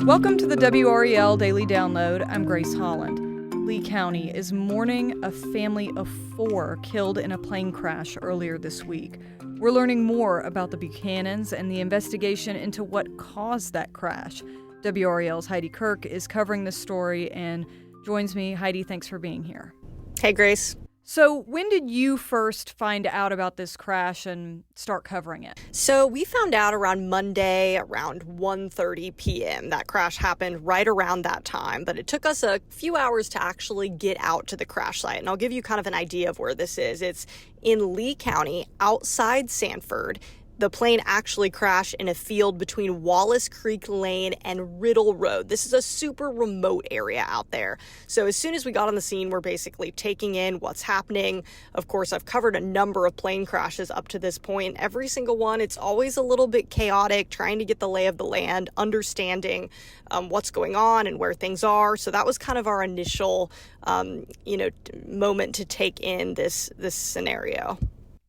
Welcome to the WRAL Daily Download. I'm Grace Holland. Lee County is mourning a family of 4 killed in a plane crash earlier this week. We're learning more about the Buchanans and the investigation into what caused that crash. WRAL's Heidi Kirk is covering this story and joins me. Heidi, thanks for being here. Hey, Grace. So when did you first find out about this crash and start covering it? So we found out around Monday around 1:30 p.m. That crash happened right around that time, but it took us a few hours to actually get out to the crash site. And I'll give you kind of an idea of where this is. It's in Lee County, outside Sanford. The plane actually crashed in a field between Wallace Creek Lane and Riddle Road. This is a super remote area out there. So as soon as we got on the scene, we're basically taking in what's happening. Of course, I've covered a number of plane crashes up to this point. Every single one, it's always a little bit chaotic, trying to get the lay of the land, understanding what's going on and where things are. So that was kind of our initial, moment to take in this scenario.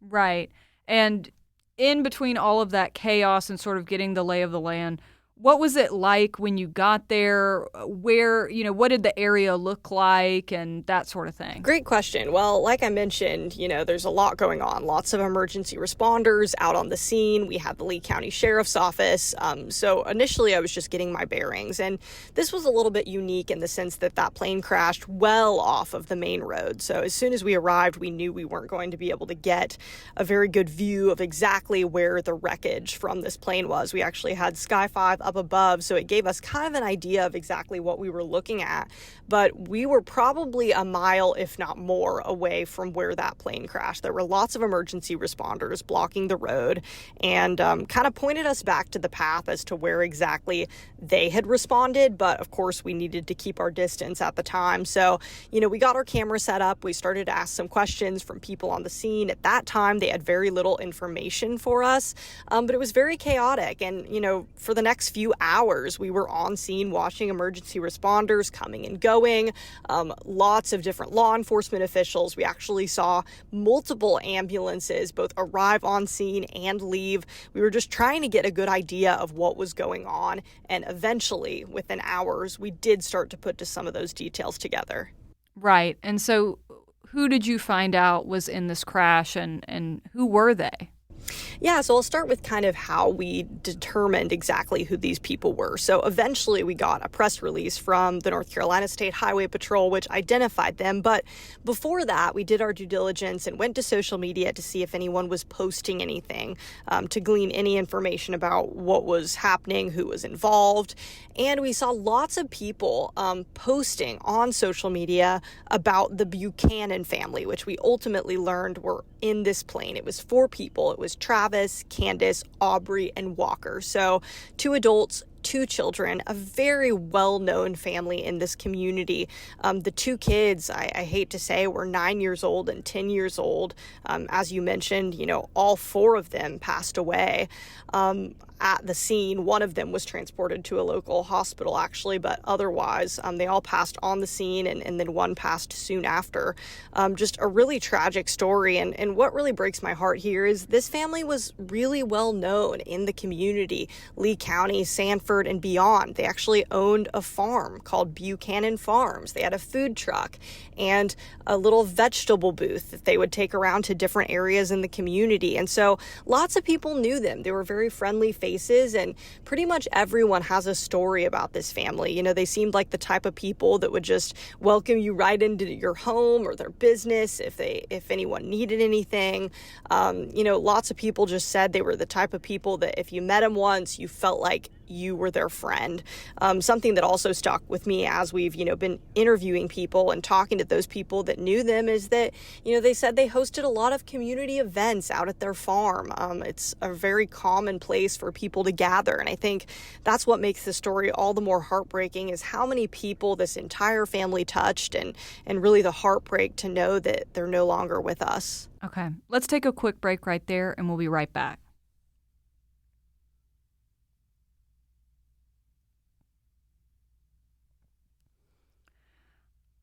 Right. And in between all of that chaos and sort of getting the lay of the land, what was it like when you got there? Where, what did the area look like and that sort of thing? Great question. Well, like I mentioned, there's a lot going on. Lots of emergency responders out on the scene. We had the Lee County Sheriff's Office. So initially I was just getting my bearings. And this was a little bit unique in the sense that plane crashed well off of the main road. So as soon as we arrived, we knew we weren't going to be able to get a very good view of exactly where the wreckage from this plane was. We actually had Sky 5 up above, so it gave us kind of an idea of exactly what we were looking at, but we were probably a mile, if not more, away from where that plane crashed. There were lots of emergency responders blocking the road and kind of pointed us back to the path as to where exactly they had responded, but of course we needed to keep our distance at the time. So, we got our camera set up. We started to ask some questions from people on the scene. At that time, they had very little information for us, but it was very chaotic. And, for the next few hours, we were on scene watching emergency responders coming and going, lots of different law enforcement officials. We actually saw multiple ambulances both arrive on scene and leave. We were just trying to get a good idea of what was going on. And eventually, within hours, we did start to put some of those details together. Right. And so who did you find out was in this crash and who were they? Yeah, so I'll start with kind of how we determined exactly who these people were. So eventually we got a press release from the North Carolina State Highway Patrol, which identified them. But before that, we did our due diligence and went to social media to see if anyone was posting anything, to glean any information about what was happening, who was involved. And we saw lots of people posting on social media about the Buchanan family, which we ultimately learned were in this plane. It was 4 people. It was Travis, Candace, Aubrey, and Walker. So 2 adults, 2 children, a very well-known family in this community. The 2 kids, I hate to say, were 9 years old and 10 years old. As you mentioned, all 4 of them passed away at the scene. One of them was transported to a local hospital, actually, but otherwise, they all passed on the scene, and then one passed soon after. Just a really tragic story. And what really breaks my heart here is this family was really well known in the community, Lee County, Sanford, and beyond. They actually owned a farm called Buchanan Farms. They had a food truck and a little vegetable booth that they would take around to different areas in the community. And so lots of people knew them. They were very friendly faces, and pretty much everyone has a story about this family. They seemed like the type of people that would just welcome you right into your home or their business if anyone needed anything. Lots of people just said they were the type of people that if you met them once, you felt like you were their friend. Something that also stuck with me as we've, been interviewing people and talking to those people that knew them is that, they said they hosted a lot of community events out at their farm. It's a very common place for people to gather. And I think that's what makes the story all the more heartbreaking is how many people this entire family touched and really the heartbreak to know that they're no longer with us. Okay, let's take a quick break right there and we'll be right back.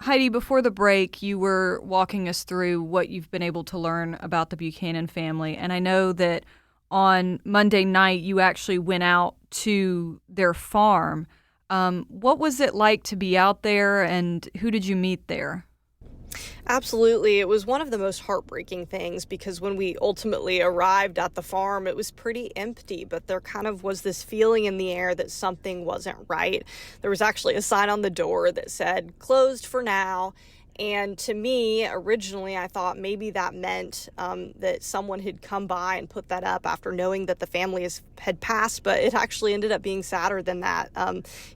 Heidi, before the break, you were walking us through what you've been able to learn about the Buchanan family. And I know that on Monday night, you actually went out to their farm. What was it like to be out there, and who did you meet there? Absolutely. It was one of the most heartbreaking things because when we ultimately arrived at the farm, it was pretty empty, but there kind of was this feeling in the air that something wasn't right. There was actually a sign on the door that said, "Closed for now." And to me, originally, I thought maybe that meant that someone had come by and put that up after knowing that the family had passed, but it actually ended up being sadder than that.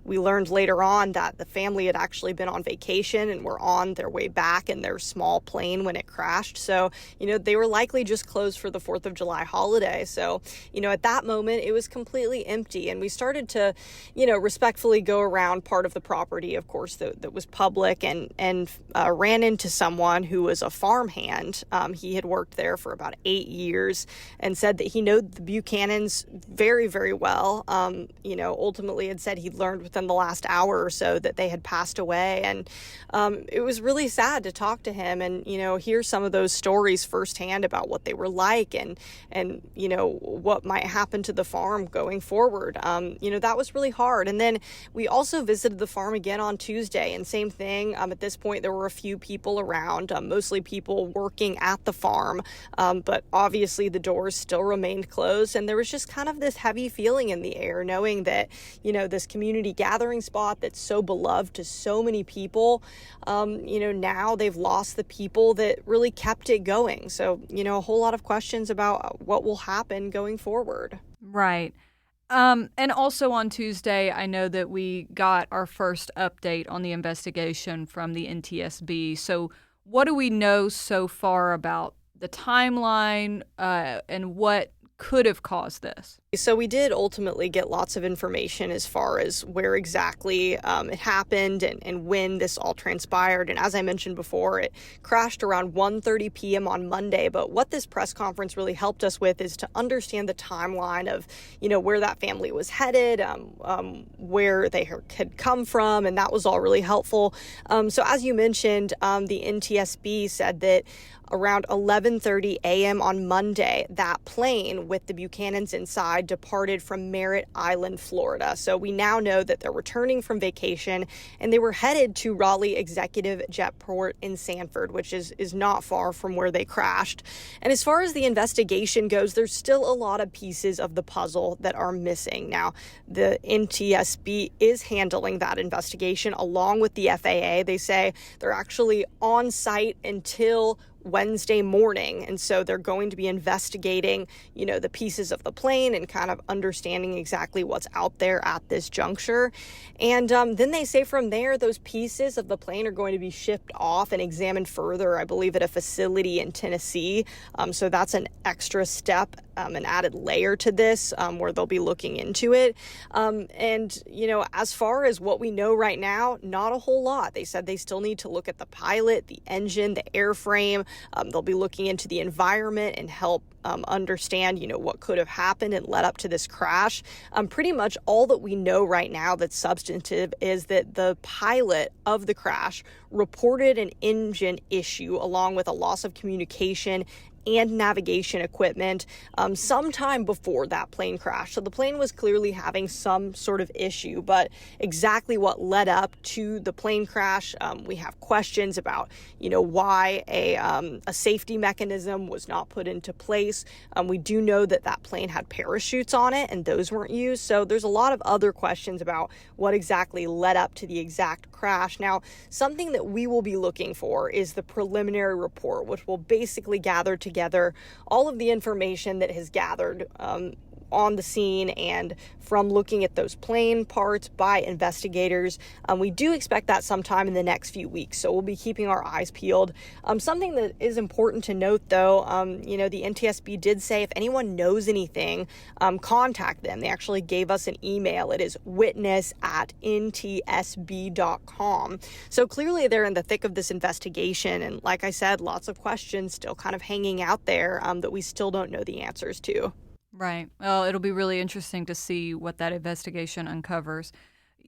We learned later on that the family had actually been on vacation and were on their way back in their small plane when it crashed. So, they were likely just closed for the 4th of July holiday. So, at that moment, it was completely empty. And we started to, respectfully go around part of the property, of course, that was public and ran into someone who was a farmhand. He had worked there for about 8 years and said that he knew the Buchanans very, very well. Ultimately had said he'd learned within the last hour or so that they had passed away. And it was really sad to talk to him and, hear some of those stories firsthand about what they were like and what might happen to the farm going forward. That was really hard. And then we also visited the farm again on Tuesday, and same thing. At this point, there were a few people around, mostly people working at the farm, but obviously the doors still remained closed, and there was just kind of this heavy feeling in the air, knowing that, this community gathering spot that's so beloved to so many people, now they've lost the people that really kept it going. So, a whole lot of questions about what will happen going forward. Right. And also on Tuesday, I know that we got our first update on the investigation from the NTSB. So what do we know so far about the timeline and what could have caused this? So we did ultimately get lots of information as far as where exactly it happened and when this all transpired. And as I mentioned before, it crashed around 1:30 p.m. on Monday. But what this press conference really helped us with is to understand the timeline of, where that family was headed, where they had come from. And that was all really helpful. So as you mentioned, the NTSB said that around 11:30 a.m. on Monday, that plane with the Buchanans inside departed from Merritt Island, Florida. So we now know that they're returning from vacation and they were headed to Raleigh Executive Jetport in Sanford, which is not far from where they crashed. And as far as the investigation goes, there's still a lot of pieces of the puzzle that are missing. Now, the NTSB is handling that investigation along with the FAA. They say they're actually on site until Wednesday morning. And so they're going to be investigating, the pieces of the plane and kind of understanding exactly what's out there at this juncture. And then they say from there, those pieces of the plane are going to be shipped off and examined further, I believe, at a facility in Tennessee. So that's an extra step, an added layer to this, where they'll be looking into it. As far as what we know right now, not a whole lot. They said they still need to look at the pilot, the engine, the airframe. They'll be looking into the environment and help understand, what could have happened and led up to this crash. Pretty much all that we know right now that's substantive is that the pilot of the crash reported an engine issue along with a loss of communication and navigation equipment sometime before that plane crash. So the plane was clearly having some sort of issue, but exactly what led up to the plane crash, we have questions about, why a safety mechanism was not put into place. We do know that that plane had parachutes on it and those weren't used. So there's a lot of other questions about what exactly led up to the exact crash. Now, something that we will be looking for is the preliminary report, which will basically gather together all of the information that has gathered on the scene and from looking at those plane parts by investigators. We do expect that sometime in the next few weeks, so we'll be keeping our eyes peeled. Something that is important to note, though, the NTSB did say if anyone knows anything, contact them. They actually gave us an email. It is witness@ntsb.com. So clearly they're in the thick of this investigation, and like I said, lots of questions still kind of hanging out there that we still don't know the answers to. Right. Well, it'll be really interesting to see what that investigation uncovers.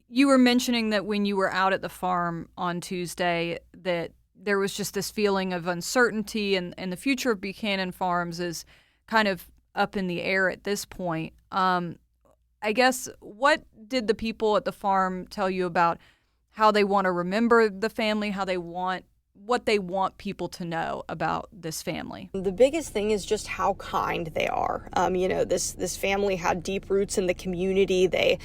You were mentioning that when you were out at the farm on Tuesday that there was just this feeling of uncertainty and the future of Buchanan Farms is kind of up in the air at this point. I guess, what did the people at the farm tell you about how they want to remember the family, what they want people to know about this family? The biggest thing is just how kind they are. This family had deep roots in the community. They,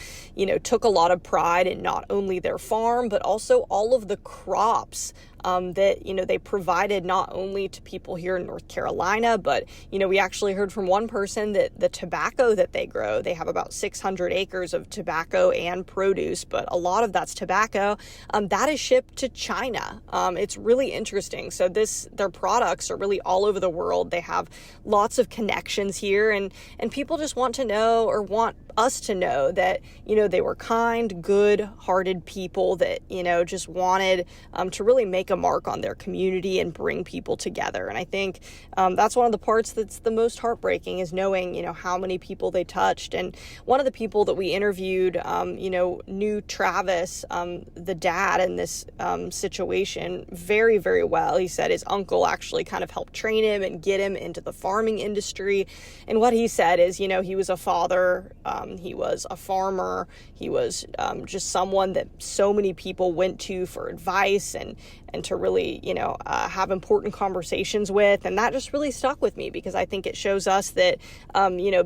took a lot of pride in not only their farm, but also all of the crops that, they provided not only to people here in North Carolina, but, we actually heard from one person that the tobacco that they grow, they have about 600 acres of tobacco and produce, but a lot of that's tobacco, that is shipped to China. It's really interesting. So their products are really all over the world. They have lots of connections here, and people just want to know, or want us to know, that, they were kind, good-hearted people that, just wanted to really make a mark on their community and bring people together. And I think that's one of the parts that's the most heartbreaking, is knowing, how many people they touched. And one of the people that we interviewed, knew Travis, the dad, in this situation very, very well. He said his uncle actually kind of helped train him and get him into the farming industry. And what he said is, he was a father, he was a farmer, he was just someone that so many people went to for advice and to really, have important conversations with. And that just really stuck with me, because I think it shows us that,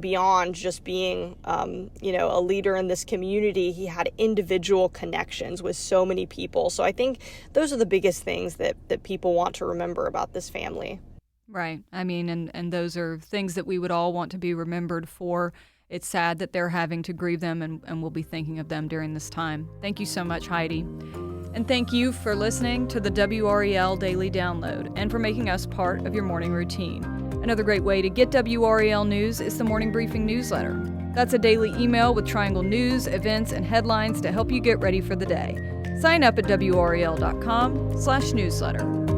beyond just being, a leader in this community, he had individual connections with so many people. So I think those are the biggest things that people want to remember about this family. Right. I mean, and those are things that we would all want to be remembered for. It's sad that they're having to grieve them, and we'll be thinking of them during this time. Thank you so much, Heidi. And thank you for listening to the WRAL Daily Download and for making us part of your morning routine. Another great way to get WRAL news is the Morning Briefing newsletter. That's a daily email with Triangle news, events, and headlines to help you get ready for the day. Sign up at WRAL.com/newsletter.